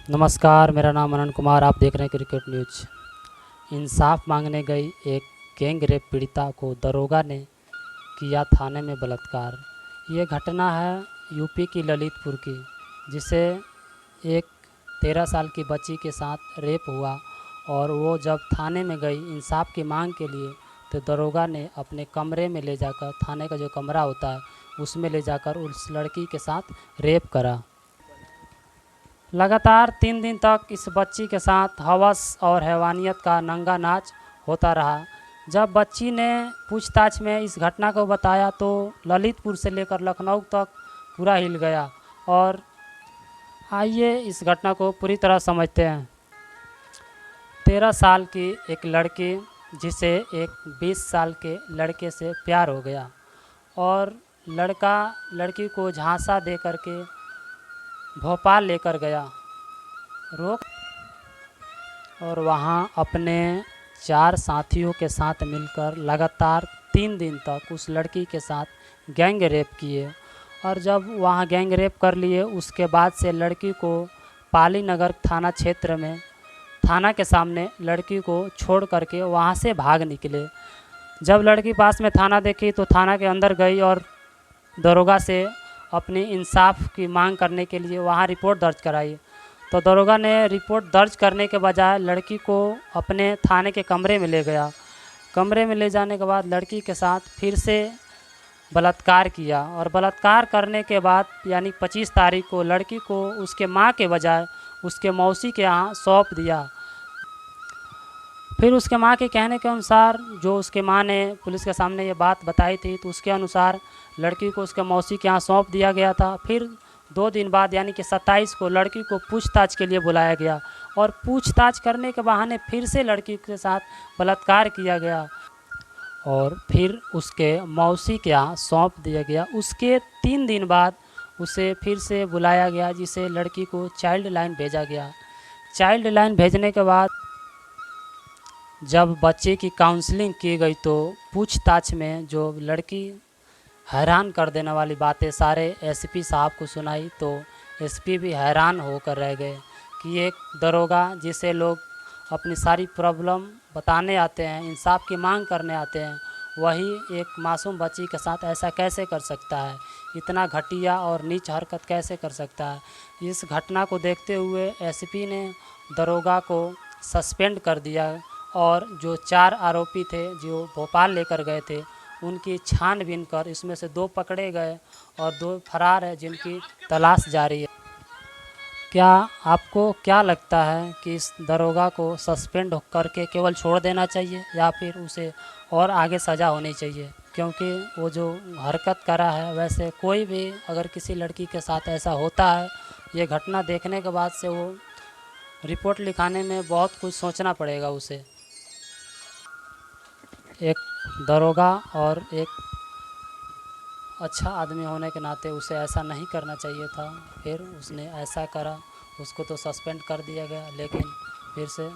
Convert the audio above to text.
नमस्कार, मेरा नाम अनंत कुमार। आप देख रहे हैं क्रिकेट न्यूज। इंसाफ मांगने गई एक गैंग रेप पीड़िता को दरोगा ने किया थाने में बलात्कार। ये घटना है यूपी की ललितपुर की, जिसे एक 13 साल की बच्ची के साथ रेप हुआ और वो जब थाने में गई इंसाफ की मांग के लिए, तो दरोगा ने अपने कमरे में ले जाकर, थाने का जो कमरा होता है उसमें ले जाकर उस लड़की के साथ रेप करा। लगातार 3 दिन तक इस बच्ची के साथ हवस और हैवानियत का नंगा नाच होता रहा। जब बच्ची ने पूछताछ में इस घटना को बताया तो ललितपुर से लेकर लखनऊ तक पूरा हिल गया। और आइए इस घटना को पूरी तरह समझते हैं। 13 साल की एक लड़की, जिसे एक 20 साल के लड़के से प्यार हो गया और लड़का लड़की को झांसा दे करके भोपाल लेकर गया रोक, और वहाँ अपने 4 साथियों के साथ मिलकर लगातार 3 दिन तक उस लड़की के साथ गैंग रेप किए। और जब वहाँ गैंग रेप कर लिए, उसके बाद से लड़की को पाली नगर थाना क्षेत्र में थाना के सामने लड़की को छोड़ करके वहाँ से भाग निकले। जब लड़की पास में थाना देखी तो थाना के अंदर गई और दरोगा से अपनी इंसाफ की मांग करने के लिए वहाँ रिपोर्ट दर्ज कराई। तो दरोगा ने रिपोर्ट दर्ज करने के बजाय लड़की को अपने थाने के कमरे में ले गया। कमरे में ले जाने के बाद लड़की के साथ फिर से बलात्कार किया और बलात्कार करने के बाद यानी 25 तारीख को लड़की को उसके माँ के बजाय उसके मौसी के यहाँ सौंप दिया। फिर उसके माँ के कहने के अनुसार, जो उसके माँ ने पुलिस के सामने ये बात बताई थी, तो उसके अनुसार लड़की को उसके मौसी के यहाँ सौंप दिया गया था। फिर 2 दिन बाद यानी कि 27 को लड़की को पूछताछ के लिए बुलाया गया और पूछताछ करने के बहाने फिर से लड़की के साथ बलात्कार किया गया और फिर उसके मौसी के यहाँ सौंप दिया गया। उसके 3 दिन बाद उसे फिर से बुलाया गया, जिसे लड़की को चाइल्ड लाइन भेजा गया। चाइल्ड लाइन भेजने के बाद जब बच्चे की काउंसलिंग की गई तो पूछताछ में जो लड़की हैरान कर देने वाली बातें सारे एसपी साहब को सुनाई, तो एसपी भी हैरान होकर रह गए कि एक दरोगा, जिसे लोग अपनी सारी प्रॉब्लम बताने आते हैं, इंसाफ की मांग करने आते हैं, वही एक मासूम बच्ची के साथ ऐसा कैसे कर सकता है, इतना घटिया और नीच हरकत कैसे कर सकता है। इस घटना को देखते हुए एसपी ने दरोगा को सस्पेंड कर दिया और जो 4 आरोपी थे जो भोपाल लेकर गए थे, उनकी छानबीन कर इसमें से 2 पकड़े गए और 2 फरार है, जिनकी तलाश जारी है। क्या आपको क्या लगता है कि इस दरोगा को सस्पेंड करके केवल छोड़ देना चाहिए या फिर उसे और आगे सज़ा होनी चाहिए? क्योंकि वो जो हरकत करा है, वैसे कोई भी अगर किसी लड़की के साथ ऐसा होता है, ये घटना देखने के बाद से वो रिपोर्ट लिखाने में बहुत कुछ सोचना पड़ेगा उसे। एक दरोगा और एक अच्छा आदमी होने के नाते उसे ऐसा नहीं करना चाहिए था, फिर उसने ऐसा करा। उसको तो सस्पेंड कर दिया गया, लेकिन फिर से